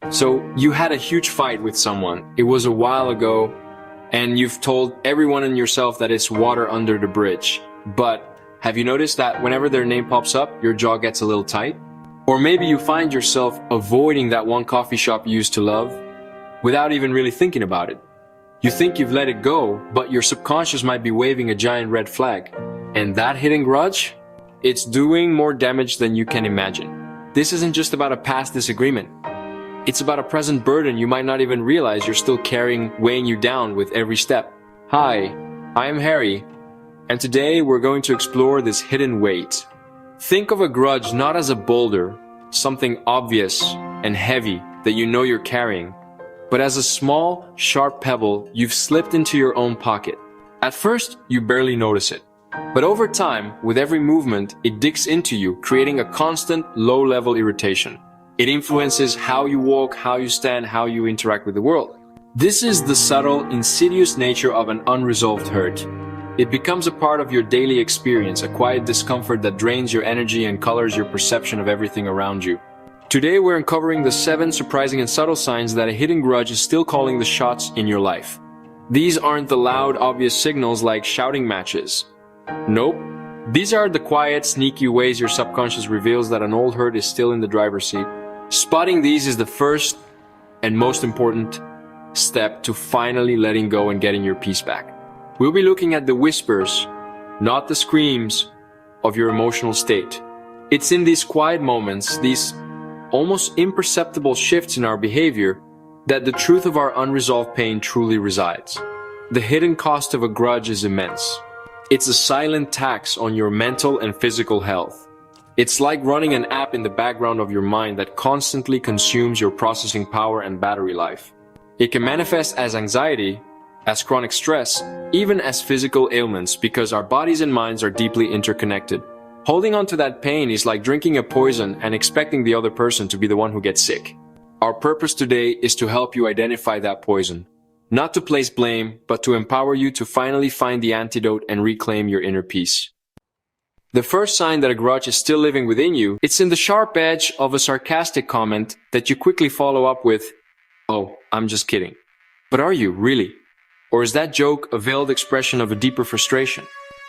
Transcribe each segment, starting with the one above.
So you had a huge fight with someone. It was a while ago, and you've told everyone and yourself that it's water under the bridge. But have you noticed that whenever their name pops up, your jaw gets a little tight? Or maybe you find yourself avoiding that one coffee shop you used to love without even really thinking about it. You think you've let it go, but your subconscious might be waving a giant red flag. And that hidden grudge? It's doing more damage than you can imagine. This isn't just about a past disagreement. It's about a present burden you might not even realize you're still carrying, weighing you down with every step. Hi, I am Harry, and today we're going to explore this hidden weight. Think of a grudge not as a boulder, something obvious and heavy that you know you're carrying, but as a small, sharp pebble you've slipped into your own pocket. At first, you barely notice it. But over time, with every movement, it digs into you, creating a constant, low-level irritation. It influences how you walk, how you stand, how you interact with the world. This is the subtle, insidious nature of an unresolved hurt. It becomes a part of your daily experience, a quiet discomfort that drains your energy and colors your perception of everything around you. Today we're uncovering the 7 surprising and subtle signs that a hidden grudge is still calling the shots in your life. These aren't the loud, obvious signals like shouting matches. Nope. These are the quiet, sneaky ways your subconscious reveals that an old hurt is still in the driver's seat. Spotting these is the first and most important step to finally letting go and getting your peace back. We'll be looking at the whispers, not the screams, of your emotional state. It's in these quiet moments, these almost imperceptible shifts in our behavior, that the truth of our unresolved pain truly resides. The hidden cost of a grudge is immense. It's a silent tax on your mental and physical health. It's like running an app in the background of your mind that constantly consumes your processing power and battery life. It can manifest as anxiety, as chronic stress, even as physical ailments because our bodies and minds are deeply interconnected. Holding on to that pain is like drinking a poison and expecting the other person to be the one who gets sick. Our purpose today is to help you identify that poison. Not to place blame, but to empower you to finally find the antidote and reclaim your inner peace. The first sign that a grudge is still living within you, it's in the sharp edge of a sarcastic comment that you quickly follow up with, "Oh, I'm just kidding." But are you, really? Or is that joke a veiled expression of a deeper frustration?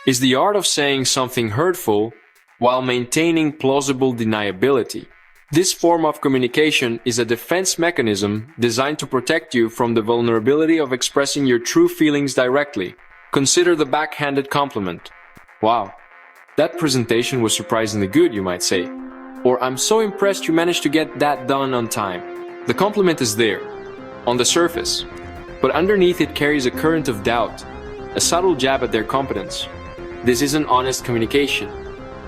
Is the art of saying something hurtful while maintaining plausible deniability. This form of communication is a defense mechanism designed to protect you from the vulnerability of expressing your true feelings directly. Consider the backhanded compliment. "Wow. That presentation was surprisingly good," you might say. Or, "I'm so impressed you managed to get that done on time." The compliment is there, on the surface, but underneath it carries a current of doubt, a subtle jab at their competence. This isn't honest communication.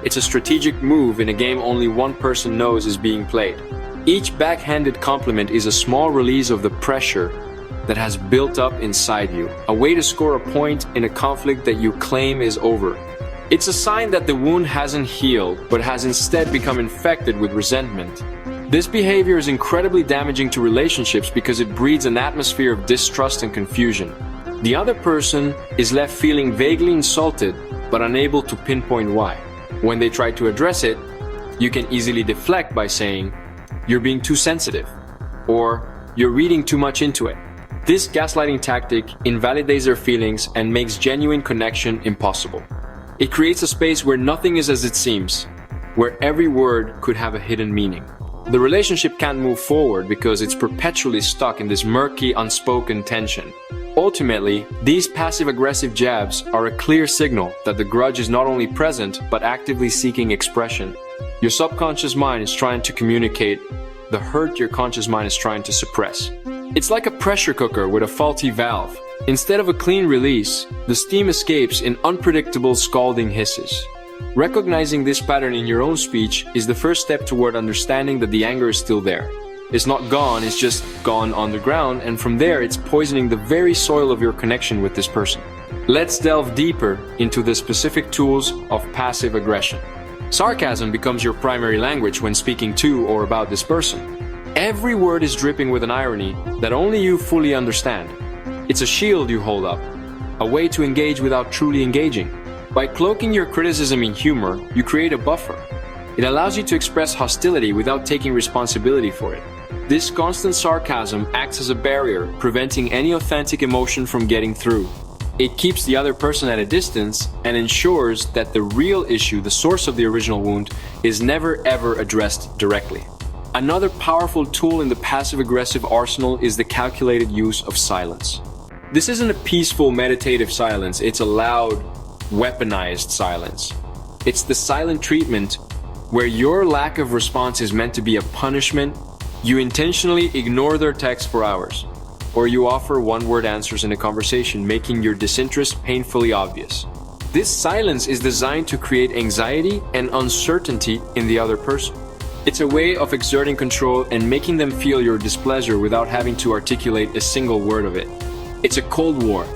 It's a strategic move in a game only one person knows is being played. Each backhanded compliment is a small release of the pressure that has built up inside you, a way to score a point in a conflict that you claim is over. It's a sign that the wound hasn't healed, but has instead become infected with resentment. This behavior is incredibly damaging to relationships because it breeds an atmosphere of distrust and confusion. The other person is left feeling vaguely insulted, but unable to pinpoint why. When they try to address it, you can easily deflect by saying, "You're being too sensitive," or "You're reading too much into it." This gaslighting tactic invalidates their feelings and makes genuine connection impossible. It creates a space where nothing is as it seems, where every word could have a hidden meaning. The relationship can't move forward because it's perpetually stuck in this murky, unspoken tension. Ultimately, these passive-aggressive jabs are a clear signal that the grudge is not only present, but actively seeking expression. Your subconscious mind is trying to communicate the hurt your conscious mind is trying to suppress. It's like a pressure cooker with a faulty valve. Instead of a clean release, the steam escapes in unpredictable, scalding hisses. Recognizing this pattern in your own speech is the first step toward understanding that the anger is still there. It's not gone, it's just gone underground, and from there it's poisoning the very soil of your connection with this person. Let's delve deeper into the specific tools of passive aggression. Sarcasm becomes your primary language when speaking to or about this person. Every word is dripping with an irony that only you fully understand. It's a shield you hold up, a way to engage without truly engaging. By cloaking your criticism in humor, you create a buffer. It allows you to express hostility without taking responsibility for it. This constant sarcasm acts as a barrier, preventing any authentic emotion from getting through. It keeps the other person at a distance and ensures that the real issue, the source of the original wound, is never ever addressed directly. Another powerful tool in the passive-aggressive arsenal is the calculated use of silence. This isn't a peaceful, meditative silence, it's a loud, weaponized silence. It's the silent treatment where your lack of response is meant to be a punishment. You intentionally ignore their text for hours, or you offer one-word answers in a conversation, making your disinterest painfully obvious. This silence is designed to create anxiety and uncertainty in the other person. It's a way of exerting control and making them feel your displeasure without having to articulate a single word of it. It's a cold war,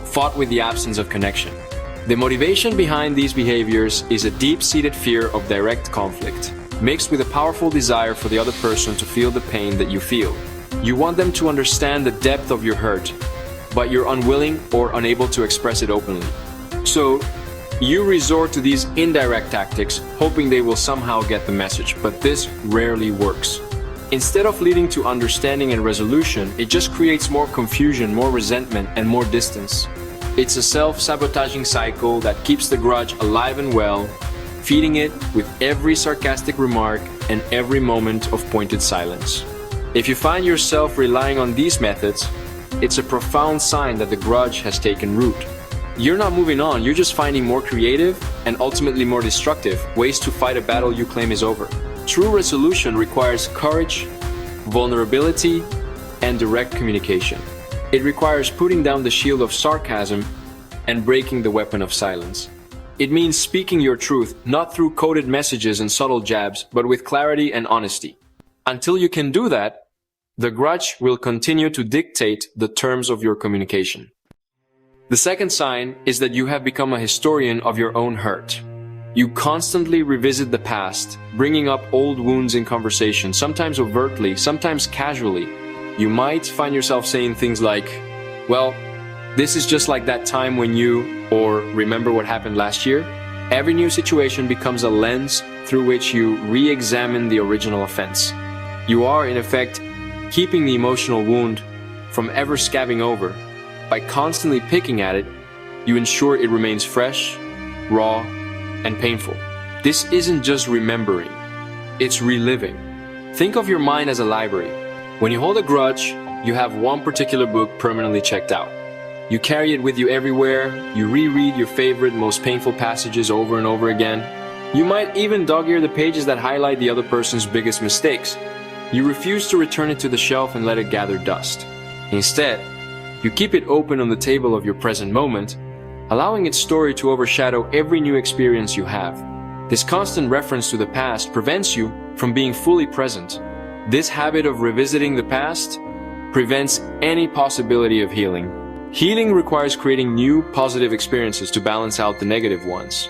fought with the absence of connection. The motivation behind these behaviors is a deep-seated fear of direct conflict, mixed with a powerful desire for the other person to feel the pain that you feel. You want them to understand the depth of your hurt, but you're unwilling or unable to express it openly. So, you resort to these indirect tactics, hoping they will somehow get the message, but this rarely works. Instead of leading to understanding and resolution, it just creates more confusion, more resentment, and more distance. It's a self-sabotaging cycle that keeps the grudge alive and well, feeding it with every sarcastic remark and every moment of pointed silence. If you find yourself relying on these methods, it's a profound sign that the grudge has taken root. You're not moving on, you're just finding more creative and ultimately more destructive ways to fight a battle you claim is over. True resolution requires courage, vulnerability, and direct communication. It requires putting down the shield of sarcasm and breaking the weapon of silence. It means speaking your truth, not through coded messages and subtle jabs, but with clarity and honesty. Until you can do that, the grudge will continue to dictate the terms of your communication. The second sign is that you have become a historian of your own hurt. You constantly revisit the past, bringing up old wounds in conversation, sometimes overtly, sometimes casually. You might find yourself saying things like, well, this is just like that time when you, or remember what happened last year? Every new situation becomes a lens through which you re-examine the original offense. You are, in effect, keeping the emotional wound from ever scabbing over. By constantly picking at it, you ensure it remains fresh, raw, and painful. This isn't just remembering, it's reliving. Think of your mind as a library. When you hold a grudge, you have one particular book permanently checked out. You carry it with you everywhere, you reread your favorite, most painful passages over and over again. You might even dog-ear the pages that highlight the other person's biggest mistakes. You refuse to return it to the shelf and let it gather dust. Instead, you keep it open on the table of your present moment, allowing its story to overshadow every new experience you have. This constant reference to the past prevents you from being fully present. This habit of revisiting the past prevents any possibility of healing. Healing requires creating new, positive experiences to balance out the negative ones.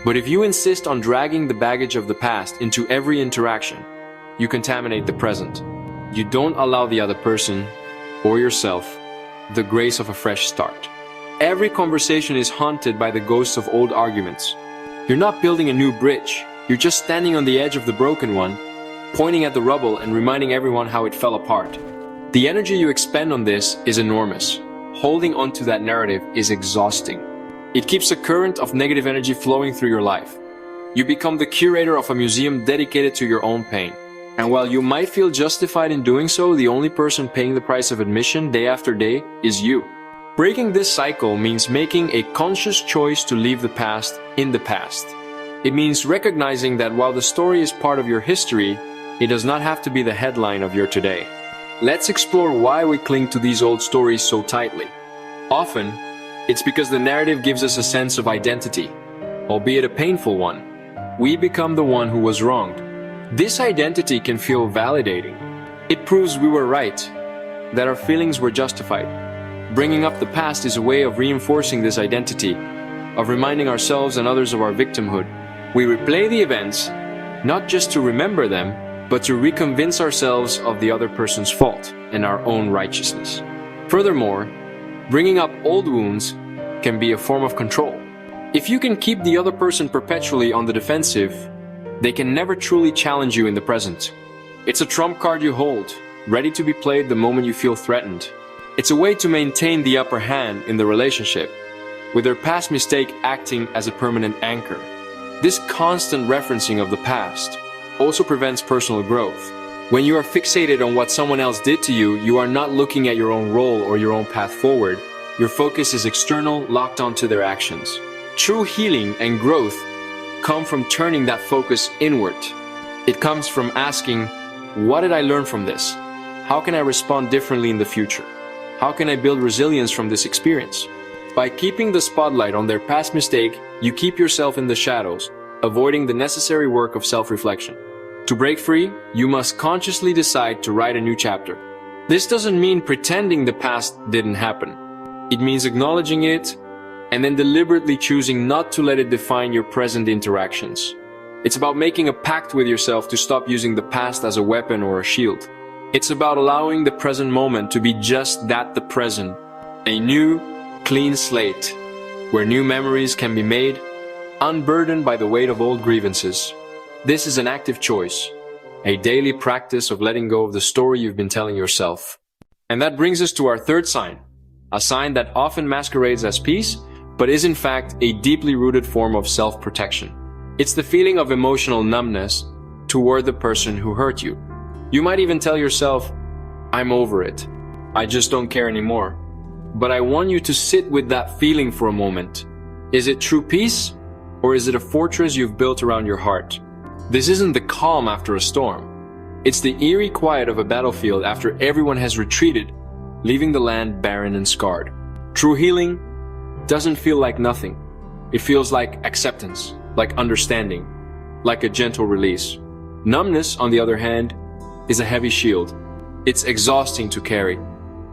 But if you insist on dragging the baggage of the past into every interaction, you contaminate the present. You don't allow the other person, or yourself, the grace of a fresh start. Every conversation is haunted by the ghosts of old arguments. You're not building a new bridge, you're just standing on the edge of the broken one, pointing at the rubble and reminding everyone how it fell apart. The energy you expend on this is enormous. Holding onto that narrative is exhausting. It keeps a current of negative energy flowing through your life. You become the curator of a museum dedicated to your own pain. And while you might feel justified in doing so, the only person paying the price of admission day after day is you. Breaking this cycle means making a conscious choice to leave the past in the past. It means recognizing that while the story is part of your history, it does not have to be the headline of your today. Let's explore why we cling to these old stories so tightly. Often, it's because the narrative gives us a sense of identity, albeit a painful one. We become the one who was wronged. This identity can feel validating. It proves we were right, that our feelings were justified. Bringing up the past is a way of reinforcing this identity, of reminding ourselves and others of our victimhood. We replay the events, not just to remember them, but to reconvince ourselves of the other person's fault and our own righteousness. Furthermore, bringing up old wounds can be a form of control. If you can keep the other person perpetually on the defensive, they can never truly challenge you in the present. It's a trump card you hold, ready to be played the moment you feel threatened. It's a way to maintain the upper hand in the relationship, with their past mistake acting as a permanent anchor. This constant referencing of the past also prevents personal growth. When you are fixated on what someone else did to you, you are not looking at your own role or your own path forward. Your focus is external, locked onto their actions. True healing and growth come from turning that focus inward. It comes from asking, what did I learn from this? How can I respond differently in the future? How can I build resilience from this experience? By keeping the spotlight on their past mistake, you keep yourself in the shadows, avoiding the necessary work of self-reflection. To break free, you must consciously decide to write a new chapter. This doesn't mean pretending the past didn't happen. It means acknowledging it and then deliberately choosing not to let it define your present interactions. It's about making a pact with yourself to stop using the past as a weapon or a shield. It's about allowing the present moment to be just that, the present. A new, clean slate, where new memories can be made, unburdened by the weight of old grievances. This is an active choice, a daily practice of letting go of the story you've been telling yourself. And that brings us to our third sign, a sign that often masquerades as peace, but is in fact a deeply rooted form of self-protection. It's the feeling of emotional numbness toward the person who hurt you. You might even tell yourself, I'm over it. I just don't care anymore. But I want you to sit with that feeling for a moment. Is it true peace, or is it a fortress you've built around your heart? This isn't the calm after a storm. It's the eerie quiet of a battlefield after everyone has retreated, leaving the land barren and scarred. True healing doesn't feel like nothing. It feels like acceptance, like understanding, like a gentle release. Numbness, on the other hand, is a heavy shield. It's exhausting to carry,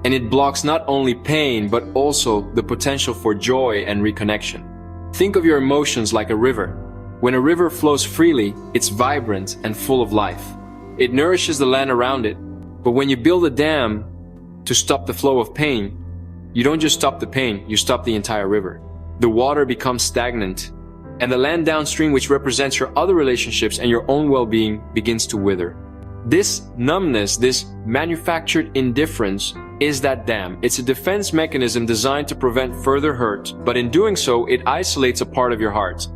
and it blocks not only pain, but also the potential for joy and reconnection. Think of your emotions like a river. When a river flows freely, it's vibrant and full of life. It nourishes the land around it. But when you build a dam to stop the flow of pain, you don't just stop the pain, you stop the entire river. The water becomes stagnant, and the land downstream, which represents your other relationships and your own well-being, begins to wither. This numbness, this manufactured indifference, is that dam. It's a defense mechanism designed to prevent further hurt, but in doing so, it isolates a part of your heart.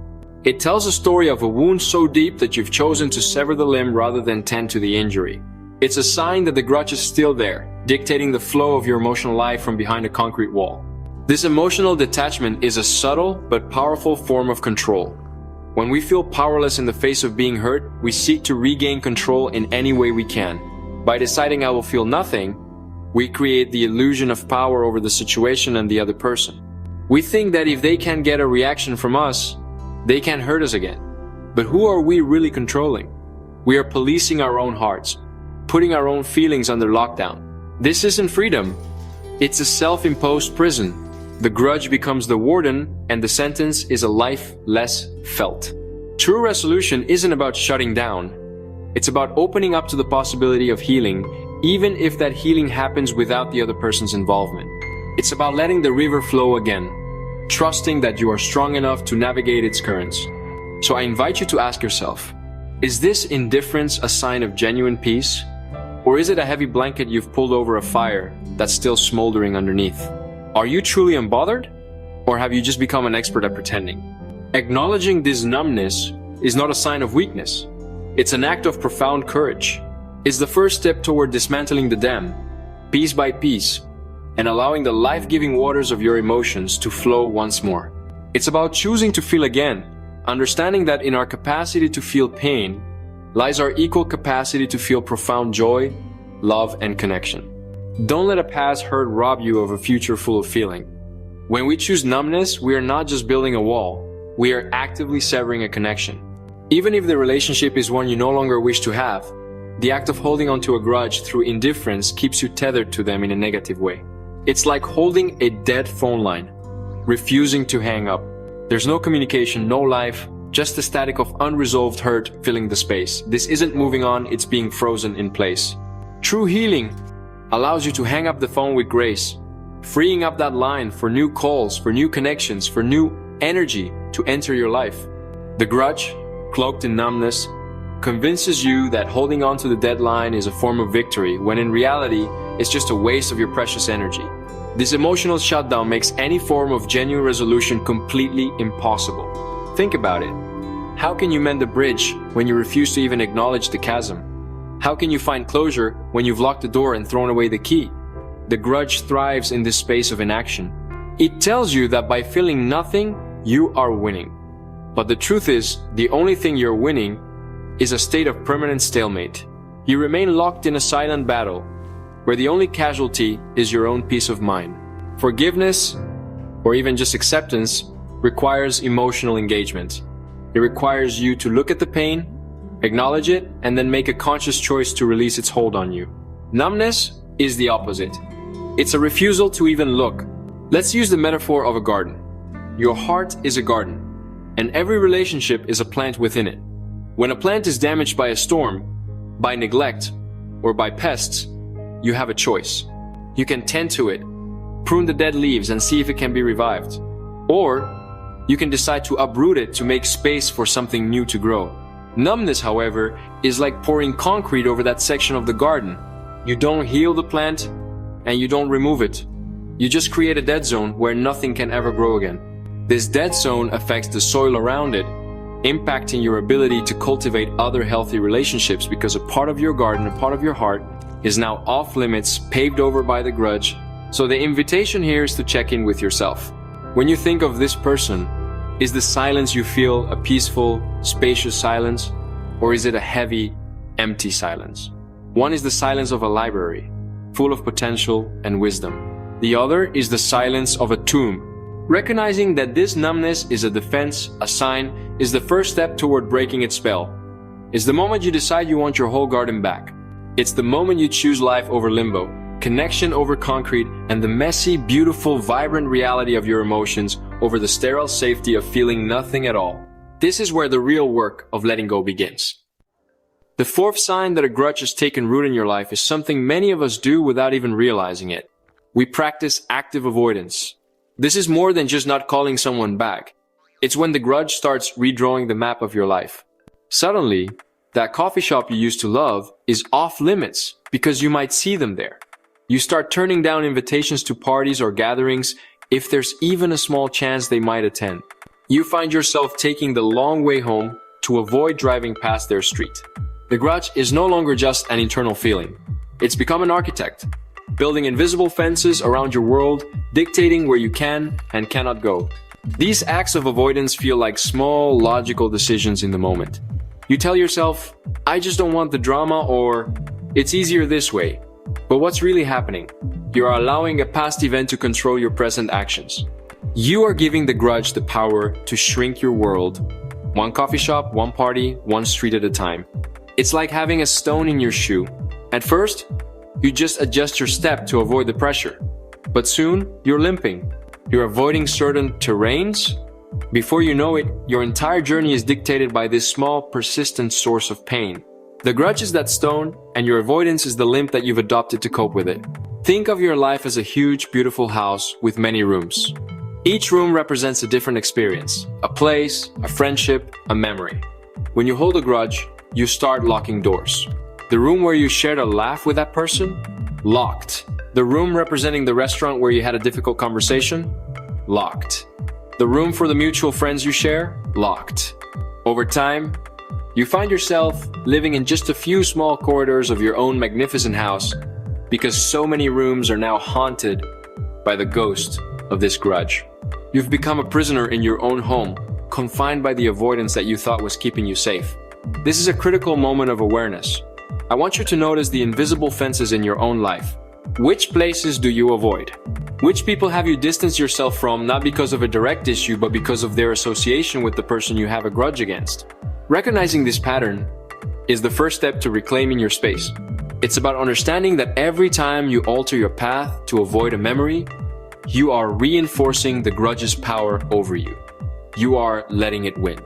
It tells a story of a wound so deep that you've chosen to sever the limb rather than tend to the injury. It's a sign that the grudge is still there, dictating the flow of your emotional life from behind a concrete wall. This emotional detachment is a subtle but powerful form of control. When we feel powerless in the face of being hurt, we seek to regain control in any way we can. By deciding I will feel nothing, we create the illusion of power over the situation and the other person. We think that if they can't get a reaction from us, they can't hurt us again. But who are we really controlling? We are policing our own hearts, putting our own feelings under lockdown. This isn't freedom. It's a self-imposed prison. The grudge becomes the warden, and the sentence is a life less felt. True resolution isn't about shutting down. It's about opening up to the possibility of healing, even if that healing happens without the other person's involvement. It's about letting the river flow again, trusting that you are strong enough to navigate its currents. So I invite you to ask yourself, is this indifference a sign of genuine peace? Or is it a heavy blanket you've pulled over a fire that's still smoldering underneath? Are you truly unbothered? Or have you just become an expert at pretending? Acknowledging this numbness is not a sign of weakness. It's an act of profound courage. It's the first step toward dismantling the dam, piece by piece, and allowing the life-giving waters of your emotions to flow once more. It's about choosing to feel again, understanding that in our capacity to feel pain lies our equal capacity to feel profound joy, love, and connection. Don't let a past hurt rob you of a future full of feeling. When we choose numbness, we are not just building a wall, we are actively severing a connection. Even if the relationship is one you no longer wish to have, the act of holding onto a grudge through indifference keeps you tethered to them in a negative way. It's like holding a dead phone line, refusing to hang up. There's no communication, no life, just the static of unresolved hurt filling the space. This isn't moving on, it's being frozen in place. True healing allows you to hang up the phone with grace, freeing up that line for new calls, for new connections, for new energy to enter your life. The grudge, cloaked in numbness, convinces you that holding on to the deadline is a form of victory, when in reality, it's just a waste of your precious energy. This emotional shutdown makes any form of genuine resolution completely impossible. Think about it. How can you mend a bridge when you refuse to even acknowledge the chasm? How can you find closure when you've locked the door and thrown away the key? The grudge thrives in this space of inaction. It tells you that by feeling nothing, you are winning. But the truth is, the only thing you're winning is a state of permanent stalemate. You remain locked in a silent battle, where the only casualty is your own peace of mind. Forgiveness, or even just acceptance, requires emotional engagement. It requires you to look at the pain, acknowledge it, and then make a conscious choice to release its hold on you. Numbness is the opposite. It's a refusal to even look. Let's use the metaphor of a garden. Your heart is a garden, and every relationship is a plant within it. When a plant is damaged by a storm, by neglect, or by pests, you have a choice. You can tend to it, prune the dead leaves and see if it can be revived. Or you can decide to uproot it to make space for something new to grow. Numbness, however, is like pouring concrete over that section of the garden. You don't heal the plant, and you don't remove it. You just create a dead zone where nothing can ever grow again. This dead zone affects the soil around it, impacting your ability to cultivate other healthy relationships, because a part of your garden, a part of your heart, is now off limits, paved over by the grudge. So the invitation here is to check in with yourself. When you think of this person, is the silence you feel a peaceful, spacious silence, or is it a heavy, empty silence? One is the silence of a library, full of potential and wisdom. The other is the silence of a tomb. Recognizing that this numbness is a defense, a sign, is the first step toward breaking its spell. It's the moment you decide you want your whole garden back. It's the moment you choose life over limbo, connection over concrete, and the messy, beautiful, vibrant reality of your emotions over the sterile safety of feeling nothing at all. This is where the real work of letting go begins. The fourth sign that a grudge has taken root in your life is something many of us do without even realizing it. We practice active avoidance. This is more than just not calling someone back. It's when the grudge starts redrawing the map of your life. Suddenly, that coffee shop you used to love is off limits because you might see them there. You start turning down invitations to parties or gatherings if there's even a small chance they might attend. You find yourself taking the long way home to avoid driving past their street. The grudge is no longer just an internal feeling. It's become an architect, building invisible fences around your world, dictating where you can and cannot go. These acts of avoidance feel like small, logical decisions in the moment. You tell yourself, I just don't want the drama, or it's easier this way. But what's really happening? You are allowing a past event to control your present actions. You are giving the grudge the power to shrink your world, one coffee shop, one party, one street at a time. It's like having a stone in your shoe. At first, you just adjust your step to avoid the pressure. But soon, you're limping. You're avoiding certain terrains. Before you know it, your entire journey is dictated by this small, persistent source of pain. The grudge is that stone, and your avoidance is the limp that you've adopted to cope with it. Think of your life as a huge, beautiful house with many rooms. Each room represents a different experience, a place, a friendship, a memory. When you hold a grudge, you start locking doors. The room where you shared a laugh with that person? Locked. The room representing the restaurant where you had a difficult conversation? Locked. The room for the mutual friends you share? Locked. Over time, you find yourself living in just a few small corridors of your own magnificent house because so many rooms are now haunted by the ghost of this grudge. You've become a prisoner in your own home, confined by the avoidance that you thought was keeping you safe. This is a critical moment of awareness. I want you to notice the invisible fences in your own life. Which places do you avoid? Which people have you distanced yourself from, not because of a direct issue, but because of their association with the person you have a grudge against? Recognizing this pattern is the first step to reclaiming your space. It's about understanding that every time you alter your path to avoid a memory, you are reinforcing the grudge's power over you. You are letting it win.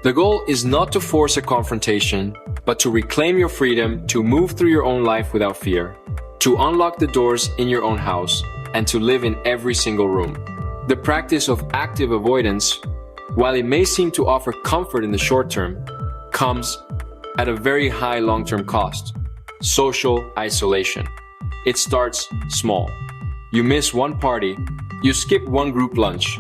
The goal is not to force a confrontation, but to reclaim your freedom to move through your own life without fear, to unlock the doors in your own house, and to live in every single room. The practice of active avoidance, while it may seem to offer comfort in the short term, comes at a very high long-term cost: social isolation. It starts small. You miss one party, you skip one group lunch.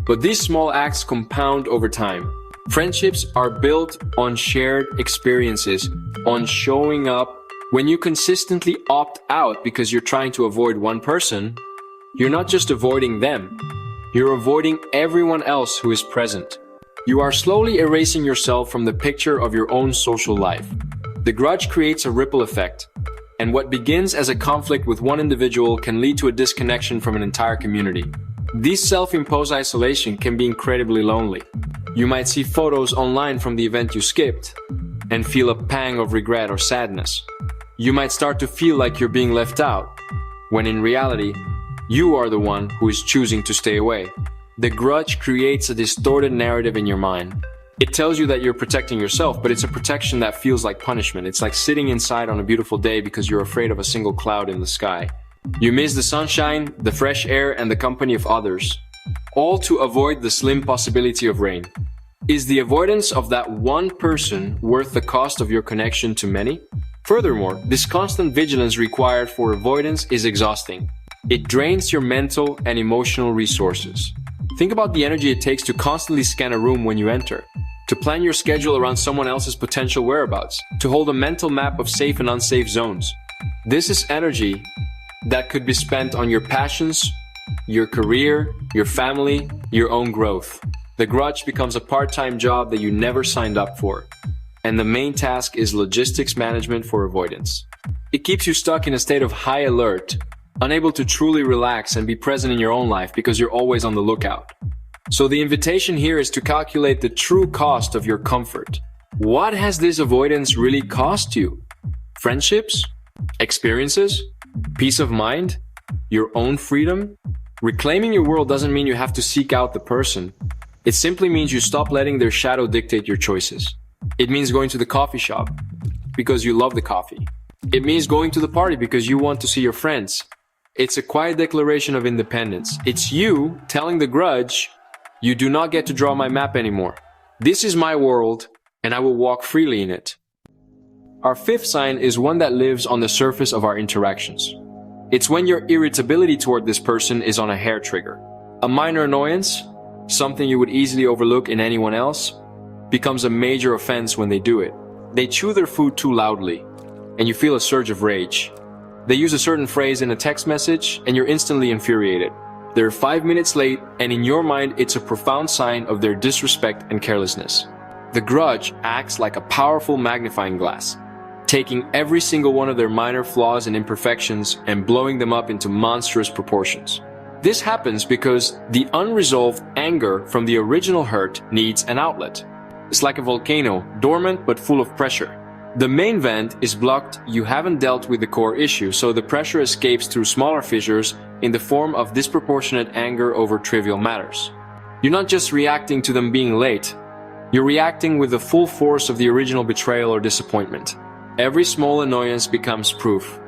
But these small acts compound over time. Friendships are built on shared experiences, on showing up. When you consistently opt out because you're trying to avoid one person, you're not just avoiding them, you're avoiding everyone else who is present. You are slowly erasing yourself from the picture of your own social life. The grudge creates a ripple effect, and what begins as a conflict with one individual can lead to a disconnection from an entire community. This self-imposed isolation can be incredibly lonely. You might see photos online from the event you skipped and feel a pang of regret or sadness. You might start to feel like you're being left out, when in reality, you are the one who is choosing to stay away. The grudge creates a distorted narrative in your mind. It tells you that you're protecting yourself, but it's a protection that feels like punishment. It's like sitting inside on a beautiful day because you're afraid of a single cloud in the sky. You miss the sunshine, the fresh air, and the company of others, all to avoid the slim possibility of rain. Is the avoidance of that one person worth the cost of your connection to many? Furthermore, this constant vigilance required for avoidance is exhausting. It drains your mental and emotional resources. Think about the energy it takes to constantly scan a room when you enter, to plan your schedule around someone else's potential whereabouts, to hold a mental map of safe and unsafe zones. This is energy that could be spent on your passions, your career, your family, your own growth. The grudge becomes a part-time job that you never signed up for. And the main task is logistics management for avoidance. It keeps you stuck in a state of high alert, unable to truly relax and be present in your own life because you're always on the lookout. So the invitation here is to calculate the true cost of your comfort. What has this avoidance really cost you? Friendships? Experiences? Peace of mind? Your own freedom? Reclaiming your world doesn't mean you have to seek out the person. It simply means you stop letting their shadow dictate your choices. It means going to the coffee shop because you love the coffee. It means going to the party because you want to see your friends. It's a quiet declaration of independence. It's you telling the grudge, you do not get to draw my map anymore. This is my world, and I will walk freely in it. Our fifth sign is one that lives on the surface of our interactions. It's when your irritability toward this person is on a hair trigger. A minor annoyance, something you would easily overlook in anyone else, becomes a major offense when they do it. They chew their food too loudly, and you feel a surge of rage. They use a certain phrase in a text message, and you're instantly infuriated. They're 5 minutes late, and in your mind, it's a profound sign of their disrespect and carelessness. The grudge acts like a powerful magnifying glass, taking every single one of their minor flaws and imperfections and blowing them up into monstrous proportions. This happens because the unresolved anger from the original hurt needs an outlet. It's like a volcano, dormant but full of pressure. The main vent is blocked, you haven't dealt with the core issue, so the pressure escapes through smaller fissures in the form of disproportionate anger over trivial matters. You're not just reacting to them being late, you're reacting with the full force of the original betrayal or disappointment. Every small annoyance becomes proof,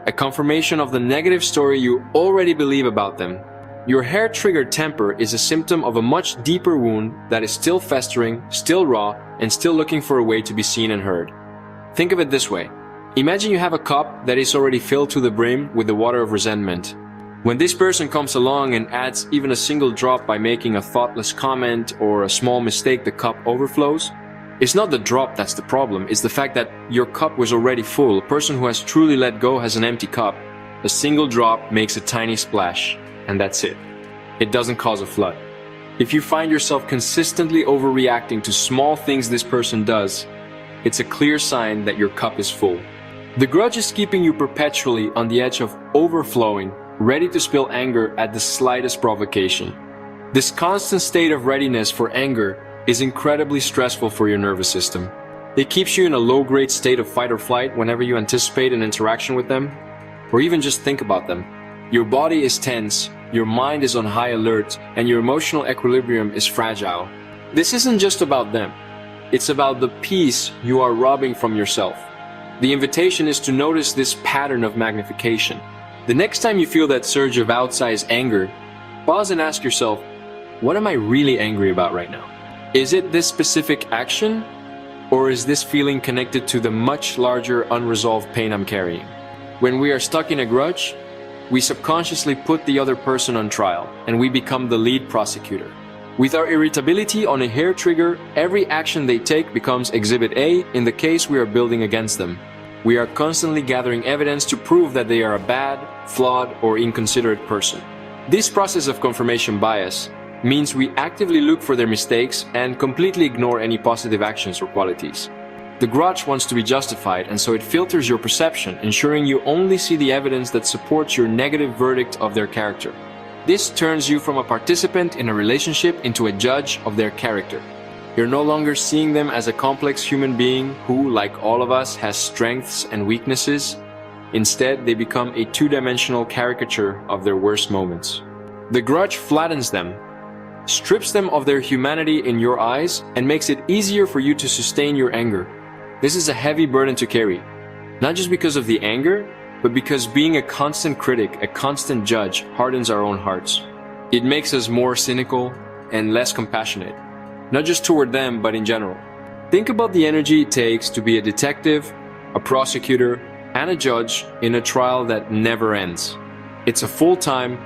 a confirmation of the negative story you already believe about them. Your hair-triggered temper is a symptom of a much deeper wound that is still festering, still raw, and still looking for a way to be seen and heard. Think of it this way. Imagine you have a cup that is already filled to the brim with the water of resentment. When this person comes along and adds even a single drop by making a thoughtless comment or a small mistake, the cup overflows. It's not the drop that's the problem, it's the fact that your cup was already full. A person who has truly let go has an empty cup. A single drop makes a tiny splash, and that's it. It doesn't cause a flood. If you find yourself consistently overreacting to small things this person does, it's a clear sign that your cup is full. The grudge is keeping you perpetually on the edge of overflowing, ready to spill anger at the slightest provocation. This constant state of readiness for anger is incredibly stressful for your nervous system. It keeps you in a low-grade state of fight or flight whenever you anticipate an interaction with them, or even just think about them. Your body is tense, your mind is on high alert, and your emotional equilibrium is fragile. This isn't just about them. It's about the peace you are robbing from yourself. The invitation is to notice this pattern of magnification. The next time you feel that surge of outsized anger, pause and ask yourself, what am I really angry about right now? Is it this specific action? Or is this feeling connected to the much larger unresolved pain I'm carrying? When we are stuck in a grudge, we subconsciously put the other person on trial, and we become the lead prosecutor. With our irritability on a hair trigger, every action they take becomes Exhibit A in the case we are building against them. We are constantly gathering evidence to prove that they are a bad, flawed, or inconsiderate person. This process of confirmation bias means we actively look for their mistakes and completely ignore any positive actions or qualities. The grudge wants to be justified, and so it filters your perception, ensuring you only see the evidence that supports your negative verdict of their character. This turns you from a participant in a relationship into a judge of their character. You're no longer seeing them as a complex human being who, like all of us, has strengths and weaknesses. Instead, they become a two-dimensional caricature of their worst moments. The grudge flattens them, strips them of their humanity in your eyes, and makes it easier for you to sustain your anger. This is a heavy burden to carry, not just because of the anger, but because being a constant critic, a constant judge, hardens our own hearts. It makes us more cynical and less compassionate, not just toward them, but in general. Think about the energy it takes to be a detective, a prosecutor, and a judge in a trial that never ends. It's a full-time,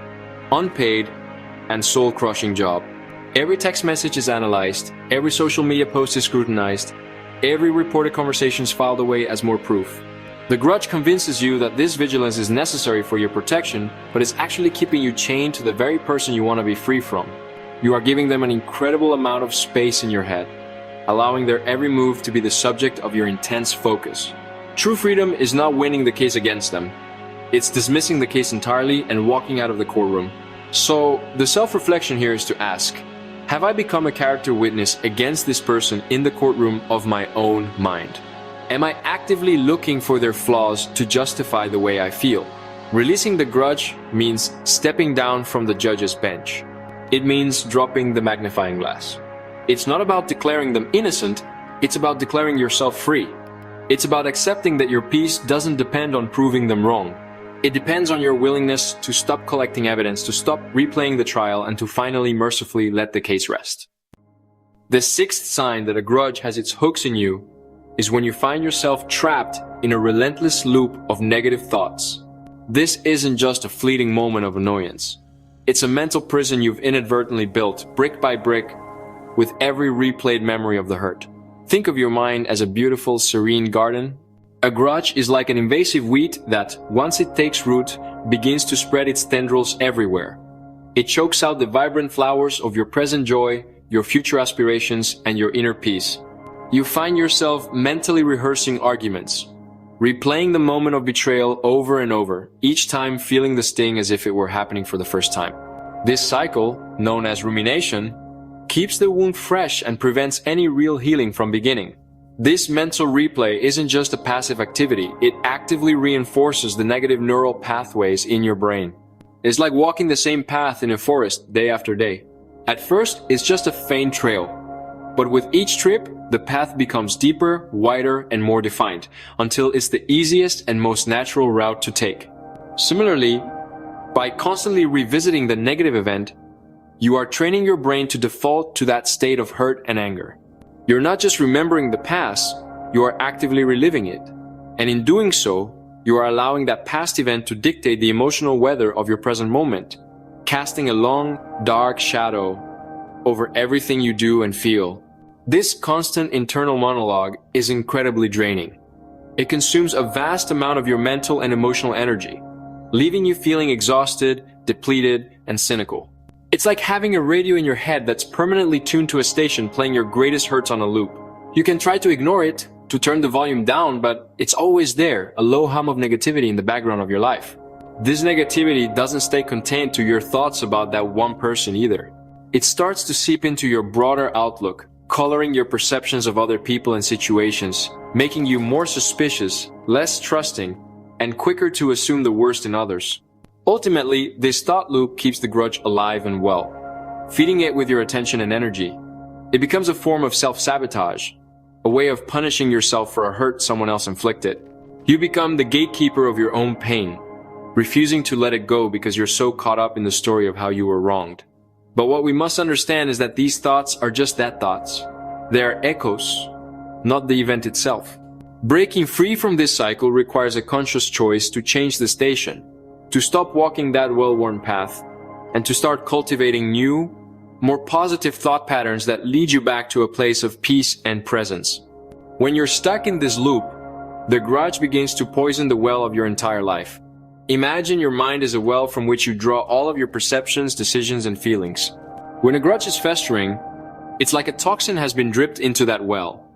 unpaid, and soul-crushing job. Every text message is analyzed, every social media post is scrutinized, every reported conversation is filed away as more proof. The grudge convinces you that this vigilance is necessary for your protection, but is actually keeping you chained to the very person you want to be free from. You are giving them an incredible amount of space in your head, allowing their every move to be the subject of your intense focus. True freedom is not winning the case against them. It's dismissing the case entirely and walking out of the courtroom. So, the self-reflection here is to ask, have I become a character witness against this person in the courtroom of my own mind? Am I actively looking for their flaws to justify the way I feel? Releasing the grudge means stepping down from the judge's bench. It means dropping the magnifying glass. It's not about declaring them innocent, it's about declaring yourself free. It's about accepting that your peace doesn't depend on proving them wrong. It depends on your willingness to stop collecting evidence, to stop replaying the trial, and to finally mercifully let the case rest. The sixth sign that a grudge has its hooks in you is when you find yourself trapped in a relentless loop of negative thoughts. This isn't just a fleeting moment of annoyance. It's a mental prison you've inadvertently built, brick by brick, with every replayed memory of the hurt. Think of your mind as a beautiful, serene garden. A grudge is like an invasive weed that, once it takes root, begins to spread its tendrils everywhere. It chokes out the vibrant flowers of your present joy, your future aspirations, and your inner peace. You find yourself mentally rehearsing arguments, replaying the moment of betrayal over and over, each time feeling the sting as if it were happening for the first time. This cycle, known as rumination, keeps the wound fresh and prevents any real healing from beginning. This mental replay isn't just a passive activity, it actively reinforces the negative neural pathways in your brain. It's like walking the same path in a forest day after day. At first, it's just a faint trail. But with each trip, the path becomes deeper, wider, and more defined, until it's the easiest and most natural route to take. Similarly, by constantly revisiting the negative event, you are training your brain to default to that state of hurt and anger. You're not just remembering the past, you are actively reliving it. And in doing so, you are allowing that past event to dictate the emotional weather of your present moment, casting a long, dark shadow over everything you do and feel. This constant internal monologue is incredibly draining. It consumes a vast amount of your mental and emotional energy, leaving you feeling exhausted, depleted, and cynical. It's like having a radio in your head that's permanently tuned to a station playing your greatest hurts on a loop. You can try to ignore it, to turn the volume down, but it's always there, a low hum of negativity in the background of your life. This negativity doesn't stay contained to your thoughts about that one person either. It starts to seep into your broader outlook, coloring your perceptions of other people and situations, making you more suspicious, less trusting, and quicker to assume the worst in others. Ultimately, this thought loop keeps the grudge alive and well, feeding it with your attention and energy. It becomes a form of self-sabotage, a way of punishing yourself for a hurt someone else inflicted. You become the gatekeeper of your own pain, refusing to let it go because you're so caught up in the story of how you were wronged. But what we must understand is that these thoughts are just that, thoughts. They are echoes, not the event itself. Breaking free from this cycle requires a conscious choice to change the station, to stop walking that well-worn path, and to start cultivating new, more positive thought patterns that lead you back to a place of peace and presence. When you're stuck in this loop, the grudge begins to poison the well of your entire life. Imagine your mind is a well from which you draw all of your perceptions, decisions, and feelings. When a grudge is festering, it's like a toxin has been dripped into that well.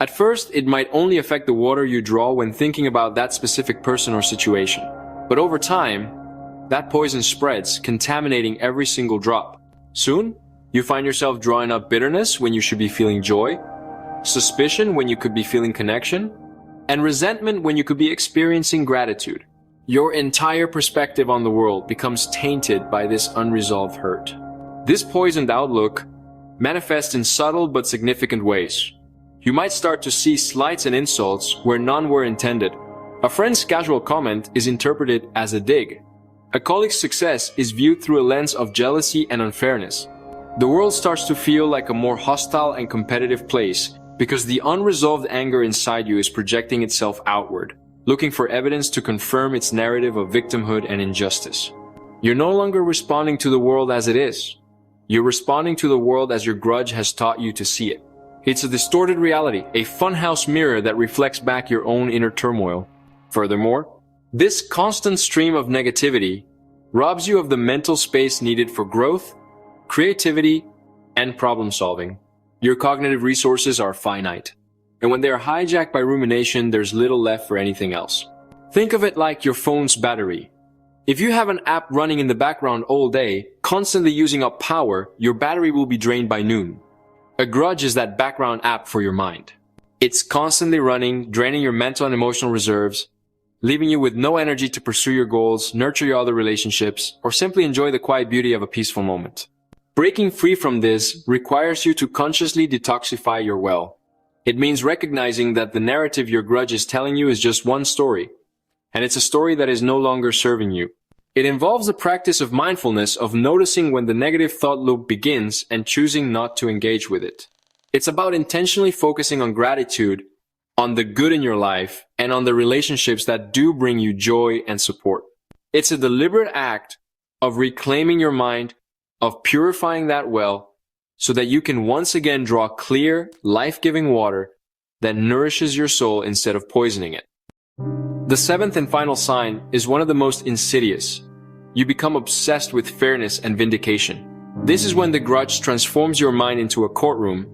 At first, it might only affect the water you draw when thinking about that specific person or situation. But over time, that poison spreads, contaminating every single drop. Soon, you find yourself drawing up bitterness when you should be feeling joy, suspicion when you could be feeling connection, and resentment when you could be experiencing gratitude. Your entire perspective on the world becomes tainted by this unresolved hurt. This poisoned outlook manifests in subtle but significant ways. You might start to see slights and insults where none were intended. A friend's casual comment is interpreted as a dig. A colleague's success is viewed through a lens of jealousy and unfairness. The world starts to feel like a more hostile and competitive place because the unresolved anger inside you is projecting itself outward, looking for evidence to confirm its narrative of victimhood and injustice. You're no longer responding to the world as it is. You're responding to the world as your grudge has taught you to see it. It's a distorted reality, a funhouse mirror that reflects back your own inner turmoil. Furthermore, this constant stream of negativity robs you of the mental space needed for growth, creativity, and problem solving. Your cognitive resources are finite, and when they are hijacked by rumination, there's little left for anything else. Think of it like your phone's battery. If you have an app running in the background all day, constantly using up power, your battery will be drained by noon. A grudge is that background app for your mind. It's constantly running, draining your mental and emotional reserves, leaving you with no energy to pursue your goals, nurture your other relationships, or simply enjoy the quiet beauty of a peaceful moment. Breaking free from this requires you to consciously detoxify your well. It means recognizing that the narrative your grudge is telling you is just one story, and it's a story that is no longer serving you. It involves the practice of mindfulness, of noticing when the negative thought loop begins and choosing not to engage with it. It's about intentionally focusing on gratitude, on the good in your life, and on the relationships that do bring you joy and support. It's a deliberate act of reclaiming your mind, of purifying that well, so that you can once again draw clear, life-giving water that nourishes your soul instead of poisoning it. The seventh and final sign is one of the most insidious. You become obsessed with fairness and vindication. This is when the grudge transforms your mind into a courtroom,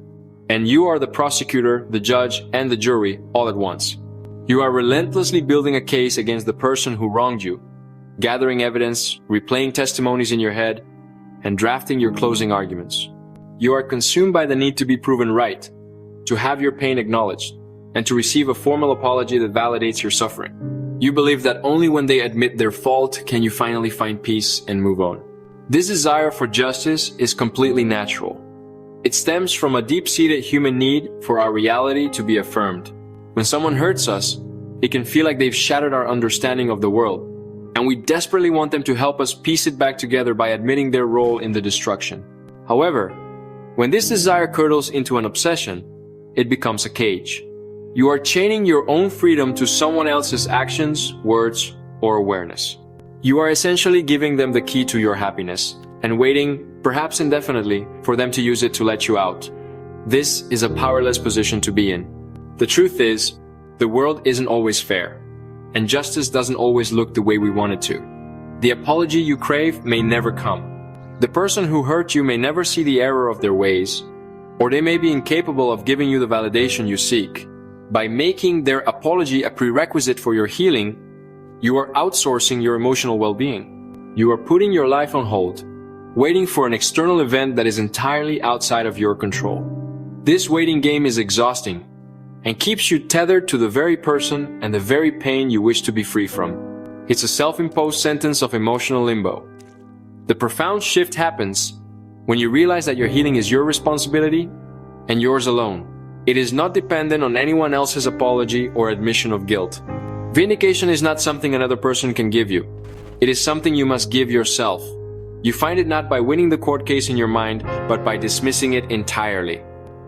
and you are the prosecutor, the judge, and the jury all at once. You are relentlessly building a case against the person who wronged you, gathering evidence, replaying testimonies in your head, and drafting your closing arguments. You are consumed by the need to be proven right, to have your pain acknowledged, and to receive a formal apology that validates your suffering. You believe that only when they admit their fault can you finally find peace and move on. This desire for justice is completely natural. It stems from a deep-seated human need for our reality to be affirmed. When someone hurts us, it can feel like they've shattered our understanding of the world, and we desperately want them to help us piece it back together by admitting their role in the destruction. However, when this desire curdles into an obsession, it becomes a cage. You are chaining your own freedom to someone else's actions, words, or awareness. You are essentially giving them the key to your happiness and waiting, perhaps indefinitely, for them to use it to let you out. This is a powerless position to be in. The truth is, the world isn't always fair, and justice doesn't always look the way we want it to. The apology you crave may never come. The person who hurt you may never see the error of their ways, or they may be incapable of giving you the validation you seek. By making their apology a prerequisite for your healing, you are outsourcing your emotional well-being. You are putting your life on hold, waiting for an external event that is entirely outside of your control. This waiting game is exhausting and keeps you tethered to the very person and the very pain you wish to be free from. It's a self-imposed sentence of emotional limbo. The profound shift happens when you realize that your healing is your responsibility and yours alone. It is not dependent on anyone else's apology or admission of guilt. Vindication is not something another person can give you. It is something you must give yourself. You find it not by winning the court case in your mind, but by dismissing it entirely.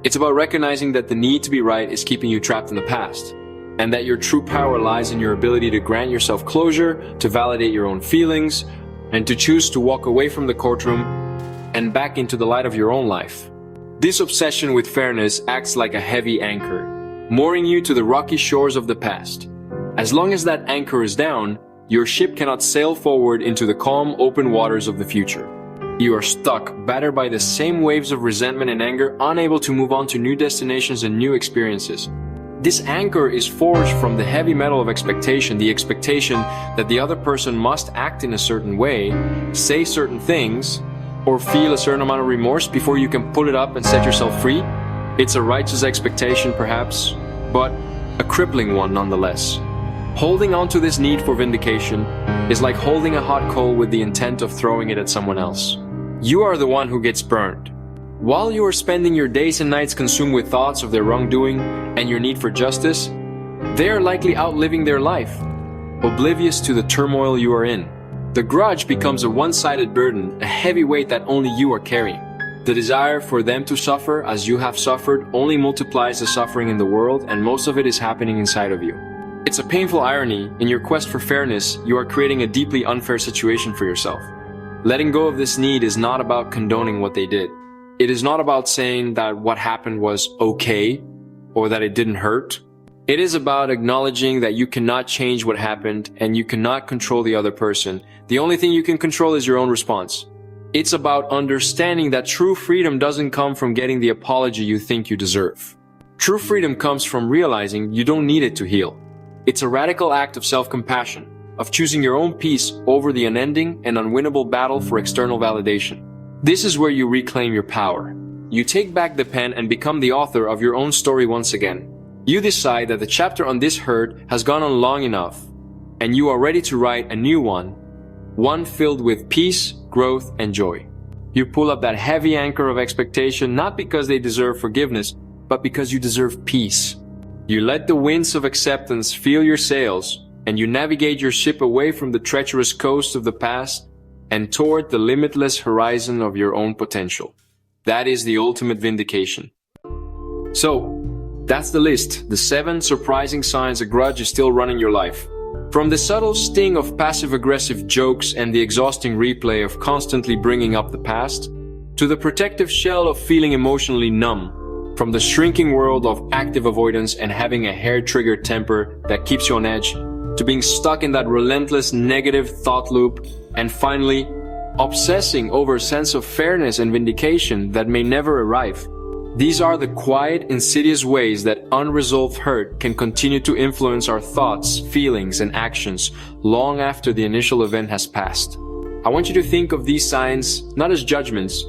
It's about recognizing that the need to be right is keeping you trapped in the past, and that your true power lies in your ability to grant yourself closure, to validate your own feelings, and to choose to walk away from the courtroom and back into the light of your own life. This obsession with fairness acts like a heavy anchor, mooring you to the rocky shores of the past. As long as that anchor is down, your ship cannot sail forward into the calm, open waters of the future. You are stuck, battered by the same waves of resentment and anger, unable to move on to new destinations and new experiences. This anchor is forged from the heavy metal of expectation, the expectation that the other person must act in a certain way, say certain things, or feel a certain amount of remorse before you can pull it up and set yourself free. It's a righteous expectation, perhaps, but a crippling one nonetheless. Holding on to this need for vindication is like holding a hot coal with the intent of throwing it at someone else. You are the one who gets burned. While you are spending your days and nights consumed with thoughts of their wrongdoing and your need for justice, they are likely outliving their life, oblivious to the turmoil you are in. The grudge becomes a one-sided burden, a heavy weight that only you are carrying. The desire for them to suffer as you have suffered only multiplies the suffering in the world, and most of it is happening inside of you. It's a painful irony. In your quest for fairness, you are creating a deeply unfair situation for yourself. Letting go of this need is not about condoning what they did. It is not about saying that what happened was okay or that it didn't hurt. It is about acknowledging that you cannot change what happened and you cannot control the other person. The only thing you can control is your own response. It's about understanding that true freedom doesn't come from getting the apology you think you deserve. True freedom comes from realizing you don't need it to heal. It's a radical act of self-compassion, of choosing your own peace over the unending and unwinnable battle for external validation. This is where you reclaim your power. You take back the pen and become the author of your own story once again. You decide that the chapter on this hurt has gone on long enough, and you are ready to write a new one filled with peace, growth, and joy. You pull up that heavy anchor of expectation not because they deserve forgiveness, but because you deserve peace. You let the winds of acceptance fill your sails, and you navigate your ship away from the treacherous coast of the past and toward the limitless horizon of your own potential. That is the ultimate vindication. So, that's the list, the 7 surprising signs a grudge is still running your life. From the subtle sting of passive-aggressive jokes and the exhausting replay of constantly bringing up the past, to the protective shell of feeling emotionally numb, from the shrinking world of active avoidance and having a hair-triggered temper that keeps you on edge, to being stuck in that relentless negative thought loop, and finally, obsessing over a sense of fairness and vindication that may never arrive. These are the quiet, insidious ways that unresolved hurt can continue to influence our thoughts, feelings, and actions long after the initial event has passed. I want you to think of these signs not as judgments,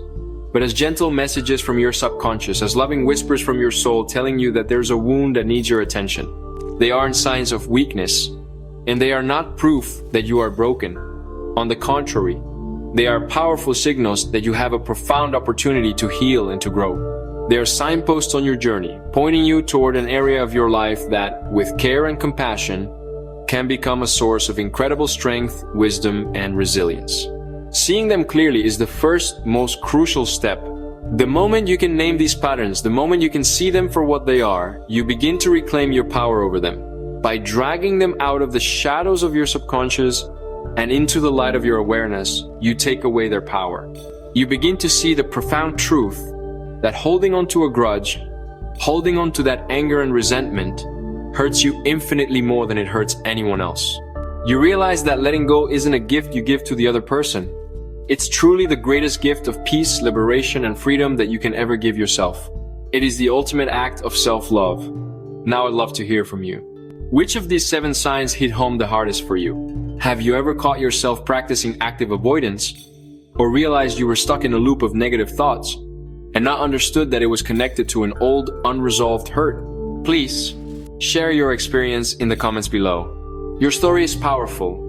but as gentle messages from your subconscious, as loving whispers from your soul telling you that there's a wound that needs your attention. They aren't signs of weakness, and they are not proof that you are broken. On the contrary, they are powerful signals that you have a profound opportunity to heal and to grow. They are signposts on your journey, pointing you toward an area of your life that, with care and compassion, can become a source of incredible strength, wisdom, and resilience. Seeing them clearly is the first, most crucial step. The moment you can name these patterns, the moment you can see them for what they are, you begin to reclaim your power over them. By dragging them out of the shadows of your subconscious and into the light of your awareness, you take away their power. You begin to see the profound truth that holding on to a grudge, holding on to that anger and resentment, hurts you infinitely more than it hurts anyone else. You realize that letting go isn't a gift you give to the other person. It's truly the greatest gift of peace, liberation, and freedom that you can ever give yourself. It is the ultimate act of self-love. Now I'd love to hear from you. Which of these 7 signs hit home the hardest for you? Have you ever caught yourself practicing active avoidance, or realized you were stuck in a loop of negative thoughts and not understood that it was connected to an old, unresolved hurt? Please share your experience in the comments below. Your story is powerful,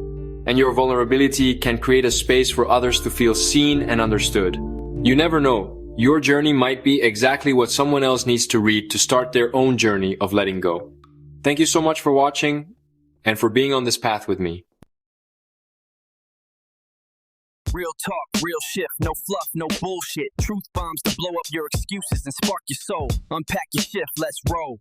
and your vulnerability can create a space for others to feel seen and understood. You never know, your journey might be exactly what someone else needs to read to start their own journey of letting go. Thank you so much for watching and for being on this path with me. Real talk, real shift, no fluff, no bullshit. Truth bombs to blow up your excuses and spark your soul. Unpack your shift, let's roll.